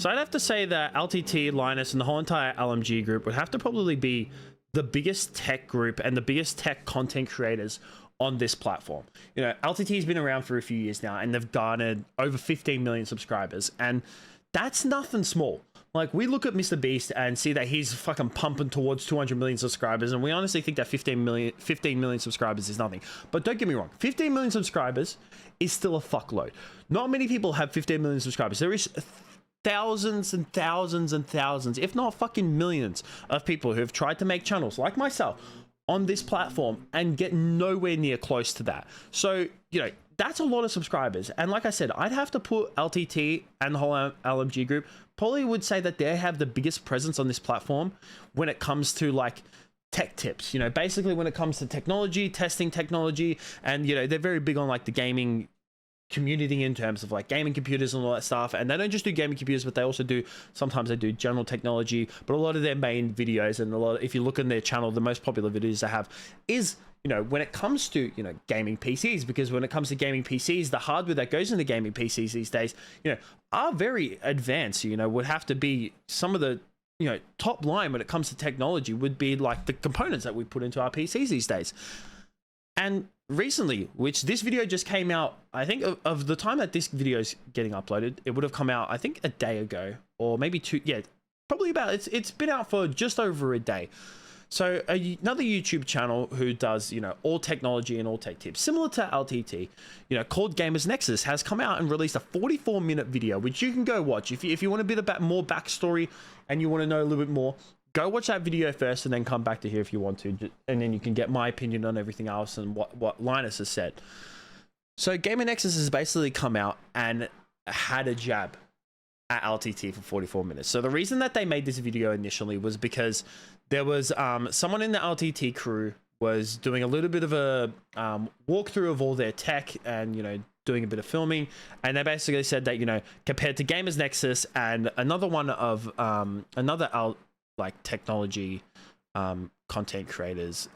So I'd have to say that LTT, Linus, and the whole entire LMG group would have to probably be the biggest tech group and the biggest tech content creators on this platform. You know, LTT's been around for a few years now, and they've garnered over 15 million subscribers, and that's nothing small. Like, we look at Mr. Beast and see that he's fucking pumping towards 200 million subscribers, and we honestly think that 15 million subscribers is nothing. But don't get me wrong, 15 million subscribers is still a fuckload. Not many people have 15 million subscribers. There is thousands and thousands and thousands, if not fucking millions, of people who have tried to make channels like myself on this platform and get nowhere near close to that. So, you know, that's a lot of subscribers. And like I said, I'd have to put LTT and the whole LMG group, probably would say that they have the biggest presence on this platform when it comes to like tech tips, you know, basically when it comes to technology, testing technology, and, you know, they're very big on like the gaming community in terms of like gaming computers and all that stuff. And they don't just do gaming computers, but they also do, sometimes they do general technology. But a lot of their main videos, and a lot, if you look on their channel, the most popular videos they have is, you know, when it comes to, you know, gaming PCs, because when it comes to gaming PCs, the hardware that goes into gaming PCs these days, you know, are very advanced. You know, would have to be some of the, you know, top line when it comes to technology would be like the components that we put into our PCs these days. And recently, which this video just came out, I think of the time that this video is getting uploaded, it would have come out, I think, a day ago, or maybe two. Yeah, probably about, it's been out for just over a day. So another YouTube channel who does, you know, all technology and all tech tips, similar to LTT, you know, called Gamers Nexus, has come out and released a 44-minute video, which you can go watch if you want a bit of more backstory and you want to know a little bit more. Go watch that video first and then come back to here if you want to, and then you can get my opinion on everything else and what Linus has said. So Gamer Nexus has basically come out and had a jab at LTT for 44 minutes. So the reason that they made this video initially was because there was someone in the LTT crew was doing a little bit of a walkthrough of all their tech and, you know, doing a bit of filming, and they basically said that, you know, compared to Gamers Nexus and another one of like technology content creators,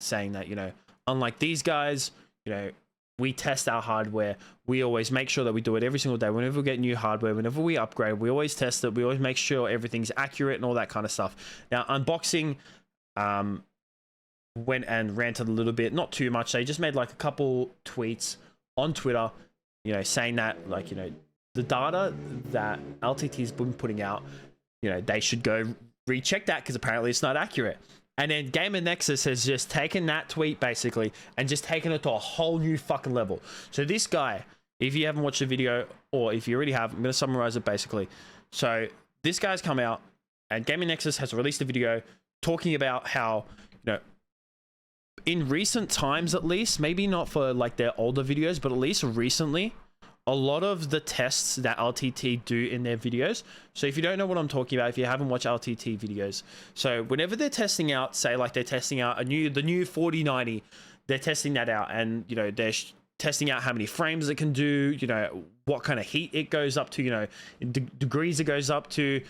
saying that, you know, unlike these guys, you know, we test our hardware. We always make sure that we do it every single day. Whenever we get new hardware, whenever we upgrade, we always test it. We always make sure everything's accurate and all that kind of stuff. Now, Unboxing went and ranted a little bit, not too much. They just made like a couple tweets on Twitter, you know, saying that, like, you know, the data that LTT's been putting out, you know, they should go recheck that because apparently it's not accurate. And then Gamer Nexus has just taken that tweet basically and just taken it to a whole new fucking level. So this guy, if you haven't watched the video, or if you already have, I'm going to summarize it basically. So this guy's come out and Gamer Nexus has released a video talking about how, you know, in recent times at least, maybe not for like their older videos, but at least recently, a lot of the tests that LTT do in their videos. So if you don't know what I'm talking about, if you haven't watched LTT videos, so whenever they're testing out, say like they're testing out the new 4090, they're testing that out, and, you know, they're testing out how many frames it can do, you know, what kind of heat it goes up to, you know, degrees it goes up to.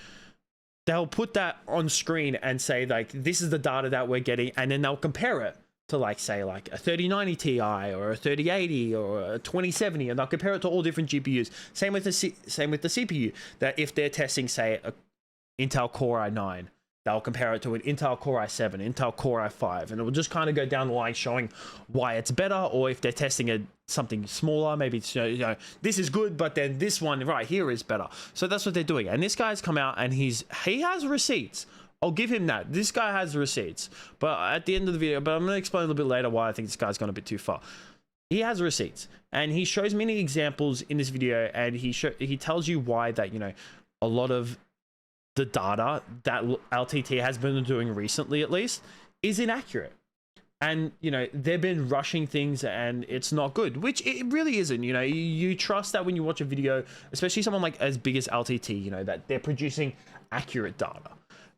They'll put that on screen and say like, this is the data that we're getting, and then they'll compare it to like, say like a 3090 Ti or a 3080 or a 2070, and they'll compare it to all different GPUs. Same with the CPU, that if they're testing, say, a Intel Core i9, they'll compare it to an Intel Core i7, Intel Core i5, and it will just kind of go down the line showing why it's better. Or if they're testing something smaller, maybe it's, you know, this is good, but then this one right here is better. So that's what they're doing. And this guy's come out and he has receipts. I'll give him that. This guy has receipts. But at the end of the video, but I'm going to explain a little bit later why I think this guy's gone a bit too far. He has receipts, and he shows many examples in this video, and he tells you why that, you know, a lot of the data that LTT has been doing recently, at least, is inaccurate. And, you know, they've been rushing things and it's not good, which it really isn't. You know, you trust that when you watch a video, especially someone like as big as LTT, you know, that they're producing accurate data.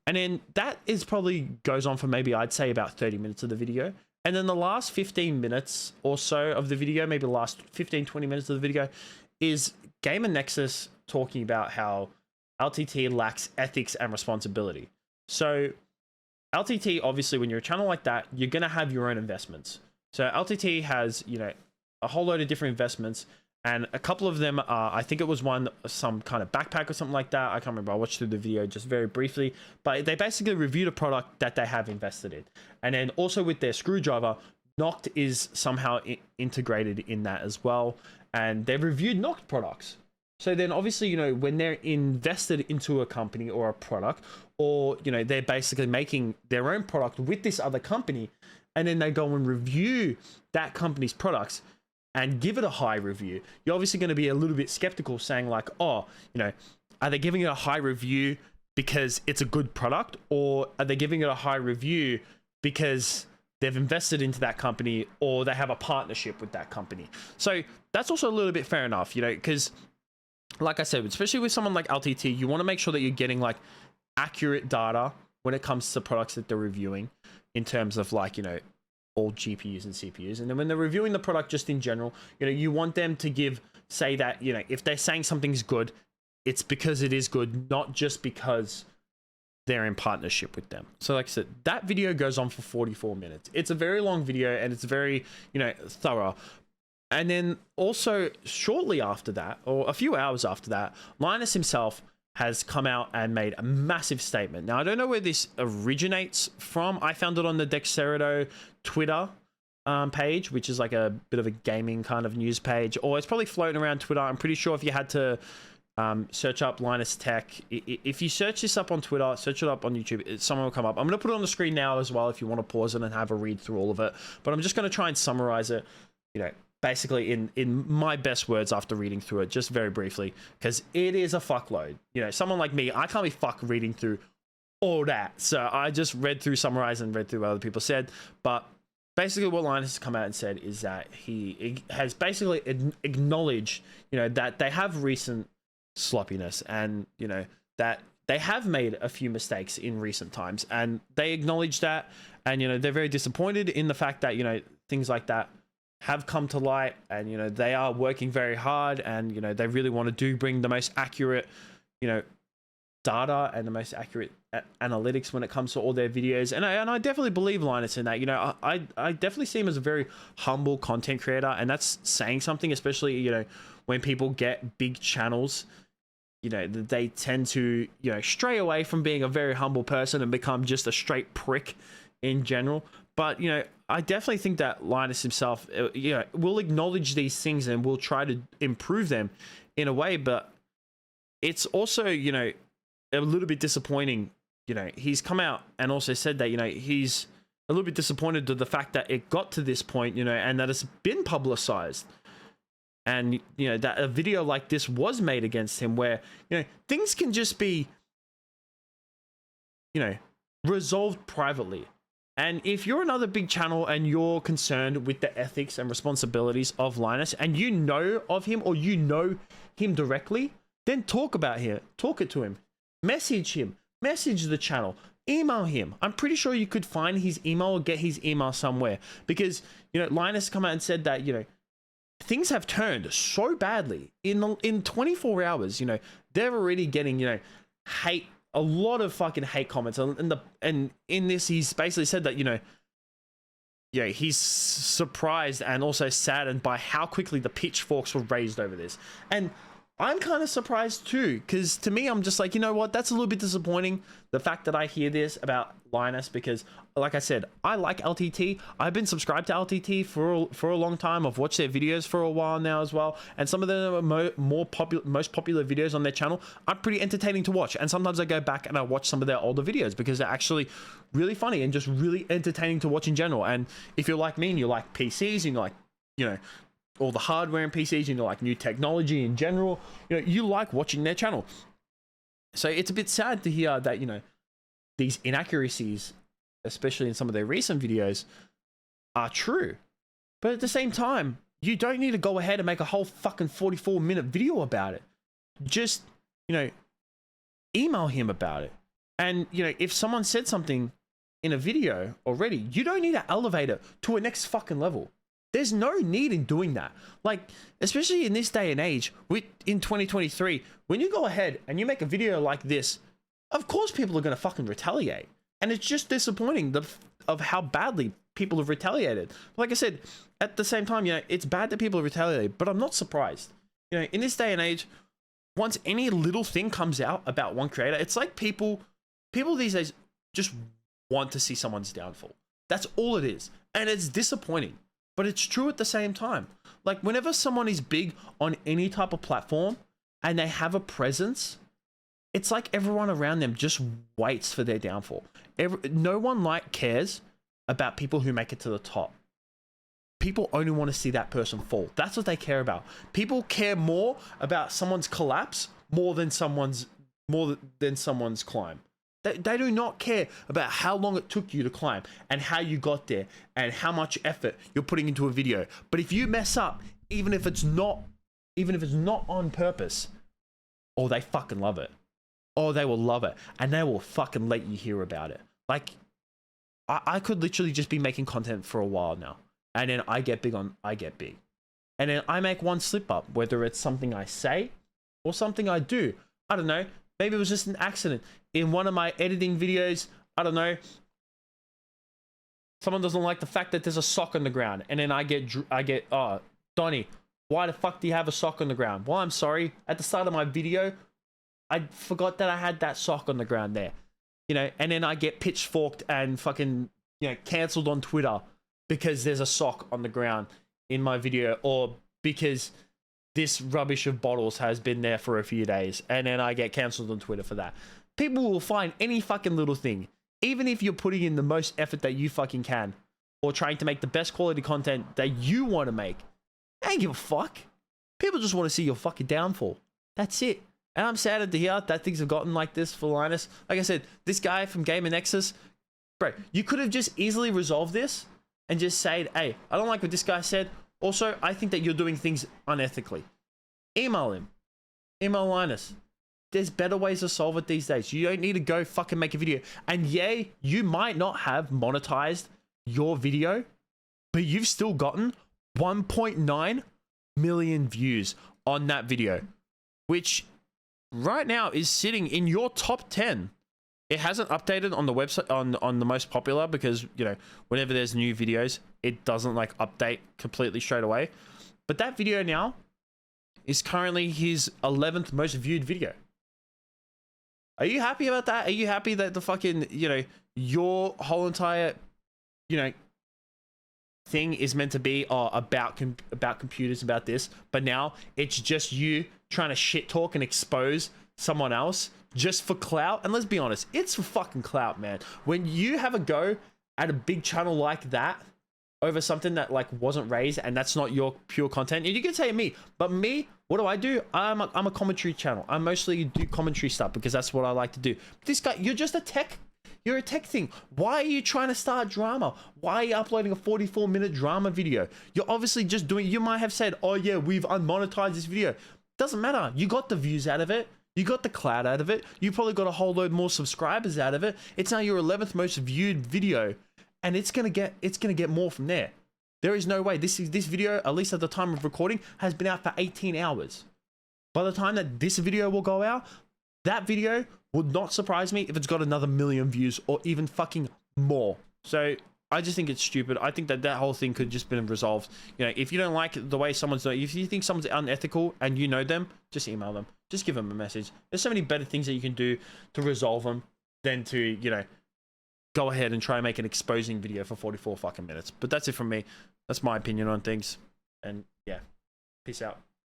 And then that is probably goes on for maybe, I'd say, about 30 minutes of the video. And then the last 15 minutes or so of the video, maybe the last 15, 20 minutes of the video, is Gamer Nexus talking about how LTT lacks ethics and responsibility. So LTT, obviously, when you're a channel like that, you're going to have your own investments. So LTT has, you know, a whole load of different investments, And a couple of them are, I think it was some kind of backpack or something like that. I can't remember. I watched through the video just very briefly, but they basically reviewed a product that they have invested in. And then also with their screwdriver, Noct is somehow integrated in that as well. And they've reviewed Noct products. So then obviously, you know, when they're invested into a company or a product, or, you know, they're basically making their own product with this other company, and then they go and review that company's products and give it a high review, you're obviously going to be a little bit skeptical, saying like, oh, you know, are they giving it a high review because it's a good product, or are they giving it a high review because they've invested into that company or they have a partnership with that company? So that's also a little bit fair enough, you know, because like I said, especially with someone like LTT, you want to make sure that you're getting like accurate data when it comes to products that they're reviewing, in terms of like, you know, all GPUs and CPUs. And then when they're reviewing the product just in general, you know, you want them to say that, you know, if they're saying something's good, it's because it is good, not just because they're in partnership with them. So like I said, that video goes on for 44 minutes. It's a very long video and it's very, you know, thorough. And then also shortly after that, or a few hours after that, Linus himself has come out and made a massive statement. Now, I don't know where this originates from. I found it on the Dexerito Twitter page, which is like a bit of a gaming kind of news page, or it's probably floating around Twitter. I'm pretty sure if you had to search up Linus Tech, if you search this up on Twitter, search it up on YouTube, someone will come up. I'm going to put it on the screen now as well if you want to pause it and have a read through all of it. But I'm just going to try and summarize it, you know, basically in my best words after reading through it, just very briefly, because it is a fuckload. You know, someone like me, I can't be fuck reading through all that. So I just read through, summarized, and read through what other people said. But basically what Linus has come out and said is that he has basically acknowledged, you know, that they have recent sloppiness, and, you know, that they have made a few mistakes in recent times, and they acknowledge that. And, you know, they're very disappointed in the fact that, you know, things like that have come to light, and, you know, they are working very hard, and, you know, they really want to bring the most accurate, you know, data and the most accurate analytics when it comes to all their videos. And I definitely believe Linus in that. You know, I definitely see him as a very humble content creator, and that's saying something, especially, you know, when people get big channels. You know, they tend to, you know, stray away from being a very humble person and become just a straight prick in general. But, you know, I definitely think that Linus himself, you know, will acknowledge these things and will try to improve them in a way. But it's also, you know, a little bit disappointing. You know, he's come out and also said that, you know, he's a little bit disappointed to the fact that it got to this point, you know, and that it's been publicized. And, you know, that a video like this was made against him, where, you know, things can just be, you know, resolved privately. And if you're another big channel and you're concerned with the ethics and responsibilities of Linus, and you know of him, or you know him directly, then talk about him, talk it to him, message the channel, email him. I'm pretty sure you could find his email or get his email somewhere, because, you know, Linus come out and said that, you know, things have turned so badly in 24 hours. You know, they're already getting, you know, hate, a lot of fucking hate comments. And in this, he's basically said that, you know, yeah, he's surprised and also saddened by how quickly the pitchforks were raised over this. And I'm kind of surprised too, because to me, I'm just like, you know what, that's a little bit disappointing, the fact that I hear this about Linus, because like I said, I like LTT. I've been subscribed to LTT for a long time. I've watched their videos for a while now as well, and some of the most popular videos on their channel are pretty entertaining to watch. And sometimes I go back and I watch some of their older videos because they're actually really funny and just really entertaining to watch in general. And if you're like me and you like PCs and you like, you know, all the hardware in PCs, you know, like new technology in general, you know, you like watching their channel. So it's a bit sad to hear that, you know, these inaccuracies, especially in some of their recent videos, are true. But at the same time, you don't need to go ahead and make a whole fucking 44-minute video about it. Just, you know, email him about it. And, you know, if someone said something in a video already, you don't need to elevate it to a next fucking level. There's no need in doing that. Like, especially in this day and age, in 2023, when you go ahead and you make a video like this, of course people are going to fucking retaliate. And it's just disappointing of how badly people have retaliated. Like I said, at the same time, you know, it's bad that people have retaliated, but I'm not surprised. You know, in this day and age, once any little thing comes out about one creator, it's like people these days just want to see someone's downfall. That's all it is. And it's disappointing, but it's true at the same time. Like whenever someone is big on any type of platform and they have a presence, it's like everyone around them just waits for their downfall. No one cares about people who make it to the top. People only want to see that person fall. That's what they care about. People care more about someone's collapse more than someone's climb. They do not care about how long it took you to climb and how you got there and how much effort you're putting into a video. But if you mess up, even if it's not on purpose, oh, they fucking love it. Oh, they will love it, and they will fucking let you hear about it. Like, I could literally just be making content for a while now, and then I get big, and then I make one slip up, whether it's something I say or something I do. I don't know. Maybe it was just an accident in one of my editing videos. I don't know. Someone doesn't like the fact that there's a sock on the ground, and then I get, oh, Donnie, why the fuck do you have a sock on the ground? Well, I'm sorry. At the start of my video, I forgot that I had that sock on the ground there, you know, and then I get pitchforked and fucking, you know, cancelled on Twitter because there's a sock on the ground in my video, or because this rubbish of bottles has been there for a few days, and then I get cancelled on Twitter for that. People will find any fucking little thing, even if you're putting in the most effort that you fucking can, or trying to make the best quality content that you want to make. I don't give a fuck. People just want to see your fucking downfall. That's it. And I'm saddened to hear that things have gotten like this for Linus. Like I said, this guy from Nexus, bro, you could have just easily resolved this and just said, hey, I don't like what this guy said. Also, I think that you're doing things unethically. Email him. Email Linus. There's better ways to solve it these days. You don't need to go fucking make a video. And yeah, you might not have monetized your video, but you've still gotten 1.9 million views on that video, which right now is sitting in your top 10. It hasn't updated on the website on the most popular, because, you know, whenever there's new videos, it doesn't like update completely straight away. But that video now is currently his 11th most viewed video. Are you happy about that? Are you happy that the fucking, you know, your whole entire, you know, thing is meant to be about computers, about this, but now it's just you trying to shit talk and expose someone else just for clout? And let's be honest, it's for fucking clout, man. When you have a go at a big channel like that over something that like wasn't raised, and that's not your pure content, and you can say me, but me, what do? I'm a commentary channel. I mostly do commentary stuff because that's what I like to do. This guy, you're just a tech. You're a tech thing. Why are you trying to start drama? Why are you uploading a 44-minute drama video? You're obviously just doing, you might have said, oh yeah, we've unmonetized this video. Doesn't matter. You got the views out of it. You got the clout out of it. You probably got a whole load more subscribers out of it. It's now your 11th most viewed video, and it's gonna get more from there. There is no way. This video, at least at the time of recording, has been out for 18 hours. By the time that this video will go out, that video would not surprise me if it's got another 1 million views or even fucking more. So I just think it's stupid. I think that whole thing could just been resolved. You know, if you don't like the way someone's doing, if you think someone's unethical and you know them, just email them. Just give them a message. There's so many better things that you can do to resolve them than to, you know, go ahead and try and make an exposing video for 44 fucking minutes. But that's it from me. That's my opinion on things. And yeah, peace out.